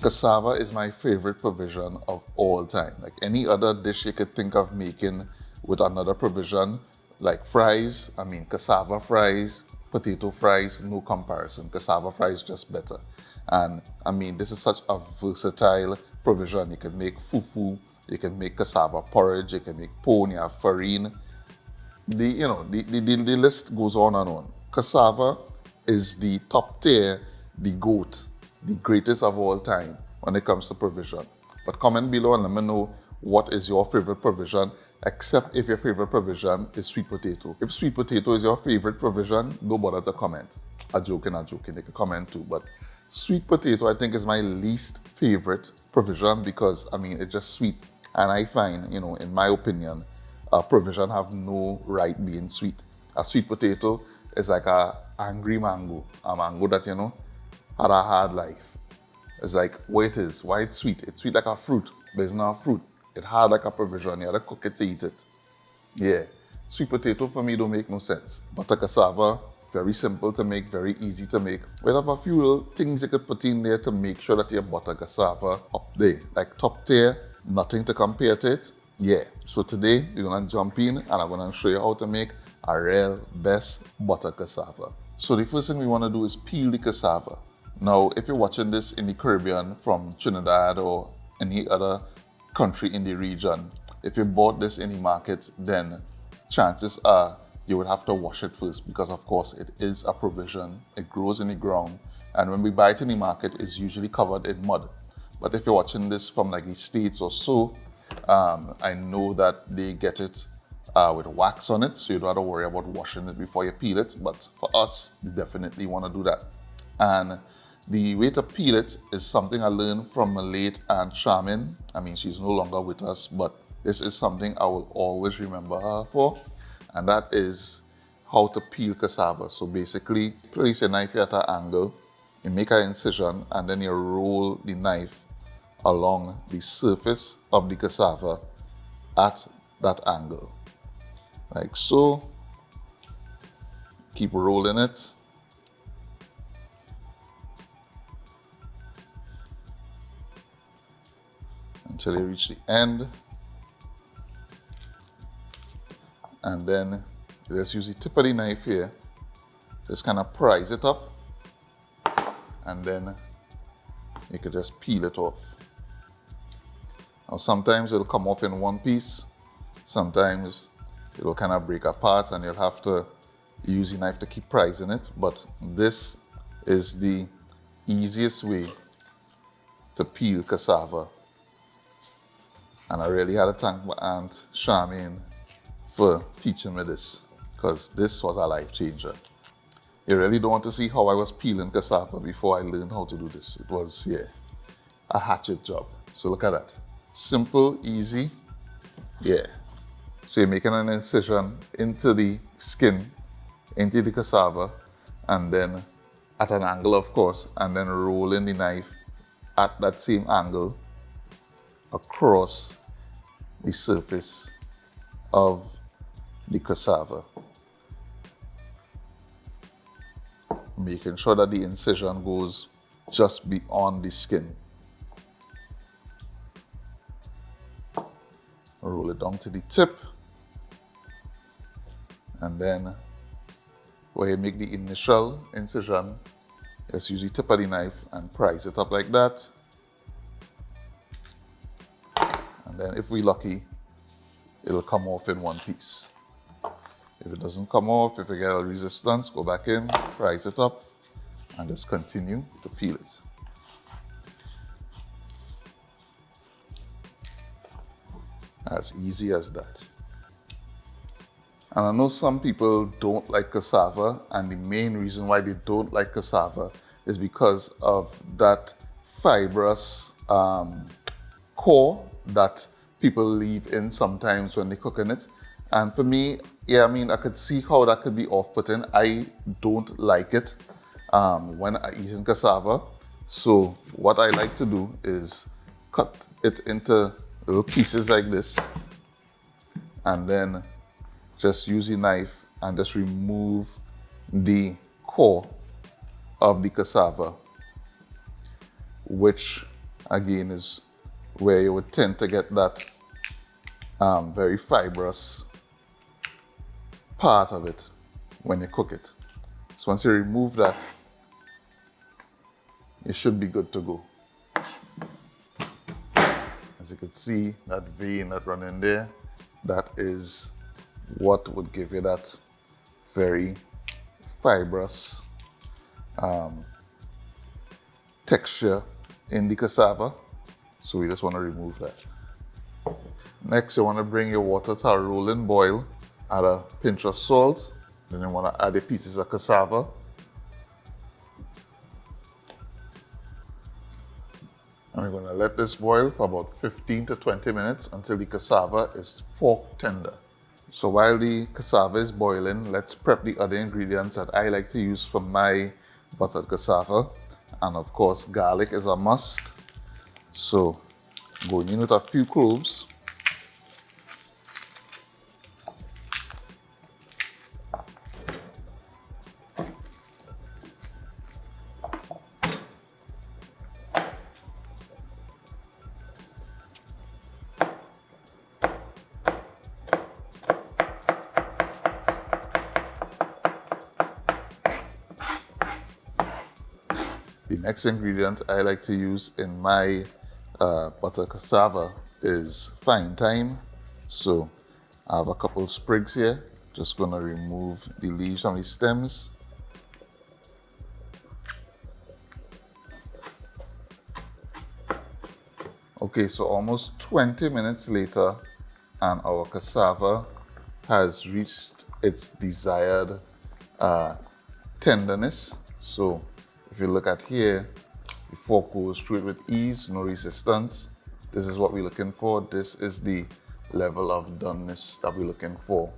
Cassava is my favorite provision of all time. Like any other dish you could think of making with another provision, like fries, cassava fries, potato fries, no comparison. Cassava fries just better. And this is such a versatile provision. You can make fufu, you can make cassava porridge, you can make pone, you have farine. The list goes on and on. Cassava is the top tier, the GOAT, the greatest of all time when it comes to provision. But comment below and let me know what is your favorite provision, except if your favorite provision is sweet potato. If sweet potato is your favorite provision, don't bother to comment. I'm joking. They can comment too. But sweet potato, I think, is my least favorite provision because, it's just sweet. And I find, in my opinion, a provision have no right being sweet. A sweet potato is like a angry mango. A mango that, had a hard life. It's like what it is, why it's sweet. It's sweet like a fruit, but it's not a fruit. It hard like a provision. You had to cook it to eat it. Yeah. Sweet potato for me don't make no sense. Butter cassava, very simple to make, very easy to make. We have a few little things you could put in there to make sure that your butter cassava up there. Like top tier, nothing to compare to it. Yeah. So today we're gonna jump in and I'm gonna show you how to make a real best butter cassava. So the first thing we wanna do is peel the cassava. Now, if you're watching this in the Caribbean from Trinidad or any other country in the region, if you bought this in the market, then chances are you would have to wash it first because, of course, it is a provision. It grows in the ground. And when we buy it in the market, it's usually covered in mud. But if you're watching this from like the States or so, I know that they get it with wax on it, so you don't have to worry about washing it before you peel it. But for us, you definitely want to do that. And the way to peel it is something I learned from my late Aunt Charmin. She's no longer with us, but this is something I will always remember her for, and that is how to peel cassava. So basically, place your knife at an angle, you make an incision, and then you roll the knife along the surface of the cassava at that angle. Like so. Keep rolling it. Until you reach the end. And then you just use the tip of the knife here. Just kind of prise it up. And then you can just peel it off. Now sometimes it'll come off in one piece. Sometimes it'll kind of break apart and you'll have to use the knife to keep prising it. But this is the easiest way to peel cassava. And I really had to thank my Aunt Charmaine for teaching me this, because this was a life changer. You really don't want to see how I was peeling cassava before I learned how to do this. It was, a hatchet job. So look at that. Simple, easy, So you're making an incision into the skin, into the cassava, and then at an angle, of course, and then rolling the knife at that same angle across the surface of the cassava. Making sure that the incision goes just beyond the skin. Roll it down to the tip. And then where you make the initial incision, just use the tip of the knife and prise it up like that. And then if we're lucky, it'll come off in one piece. If it doesn't come off, if you get a resistance, go back in, prise it up, and just continue to peel it. As easy as that. And I know some people don't like cassava, and the main reason why they don't like cassava is because of that fibrous core that people leave in sometimes when they're cooking it. And for me, I could see how that could be off-putting. I don't like it when I eat cassava. So what I like to do is cut it into little pieces like this, and then just use the knife and just remove the core of the cassava, which again is where you would tend to get that very fibrous part of it when you cook it. So once you remove that, it should be good to go. As you can see, that vein that run in there, that is what would give you that very fibrous texture in the cassava. So we just want to remove that. Next, you want to bring your water to a rolling boil, add a pinch of salt, then you want to add the pieces of cassava. And we're going to let this boil for about 15 to 20 minutes until the cassava is fork tender. So while the cassava is boiling, let's prep the other ingredients that I like to use for my buttered cassava. And of course, garlic is a must. So going in with a few cloves. The next ingredient I like to use in my butter cassava is fine thyme. So I have a couple sprigs here. Just gonna remove the leaves from the stems. Okay, so almost 20 minutes later, and our cassava has reached its desired tenderness. So if you look at here, the fork goes through it with ease, no resistance. This is what we're looking for. This is the level of doneness that we're looking for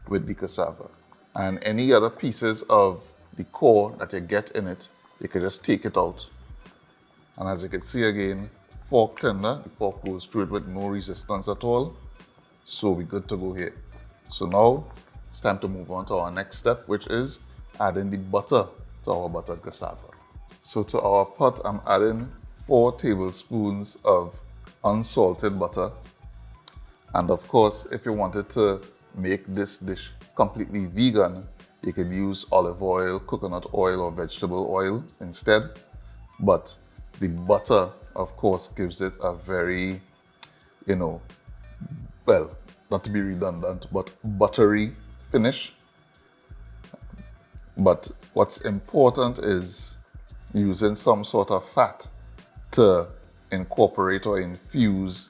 with the cassava. And any other pieces of the core that you get in it, you can just take it out. And as you can see again, fork tender, the fork goes through it with no resistance at all. So we're good to go here. So now it's time to move on to our next step, which is adding the butter to our buttered cassava. So to our pot, I'm adding 4 tablespoons of unsalted butter. And of course, if you wanted to make this dish completely vegan, you could use olive oil, coconut oil, or vegetable oil instead. But the butter, of course, gives it a very, well, not to be redundant, but buttery finish. But what's important is using some sort of fat to incorporate or infuse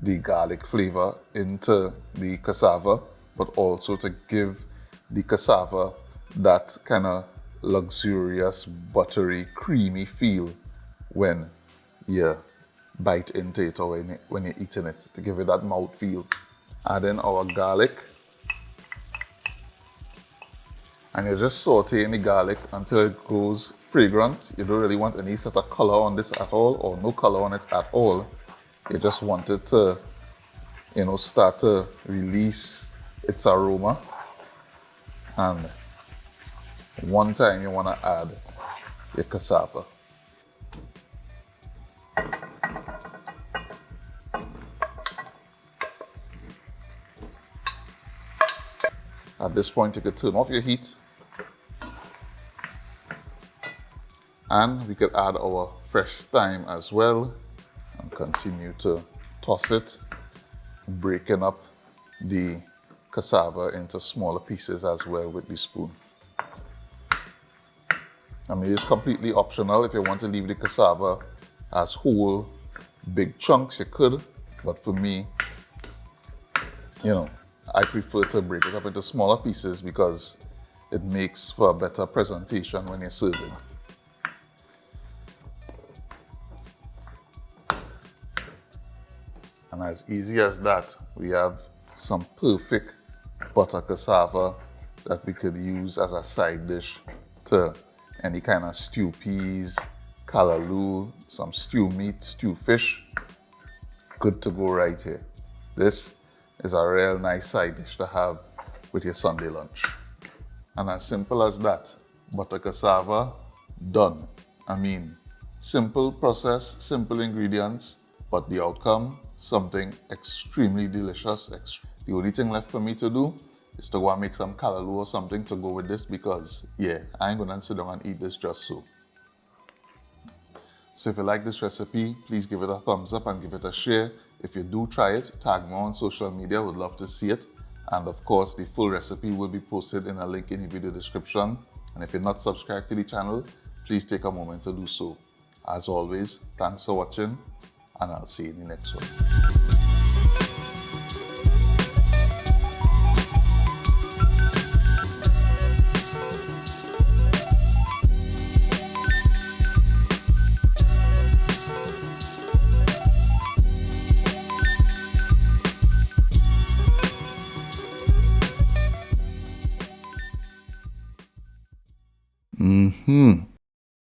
the garlic flavor into the cassava, but also to give the cassava that kind of luxurious, buttery, creamy feel when you bite into it or when you're eating it, to give it that mouth feel. Add in our garlic. And you're just sauteing the garlic until it goes fragrant. You don't really want any sort of color on this at all, or no color on it at all. You just want it to, start to release its aroma. And one time you want to add your cassava. At this point, you could turn off your heat. And we could add our fresh thyme as well and continue to toss it, breaking up the cassava into smaller pieces as well with the spoon. I mean, it's completely optional. If you want to leave the cassava as whole, big chunks, you could. But for me, I prefer to break it up into smaller pieces because it makes for a better presentation when you're serving. And as easy as that, we have some perfect butter cassava that we could use as a side dish to any kind of stew peas, callaloo, some stew meat, stew fish. Good to go right here. This is a real nice side dish to have with your Sunday lunch. And as simple as that, butter cassava, done. I mean, simple process, simple ingredients, but the outcome, something extremely delicious. The only thing left for me to do is to go and make some callaloo or something to go with this because, yeah, I ain't gonna sit down and eat this just so. So if you like this recipe, please give it a thumbs up and give it a share. If you do try it, tag me on social media, would love to see it. And of course, the full recipe will be posted in a link in the video description. And if you're not subscribed to the channel, please take a moment to do so. As always, thanks for watching, and I'll see you in the next one. Mm-hmm.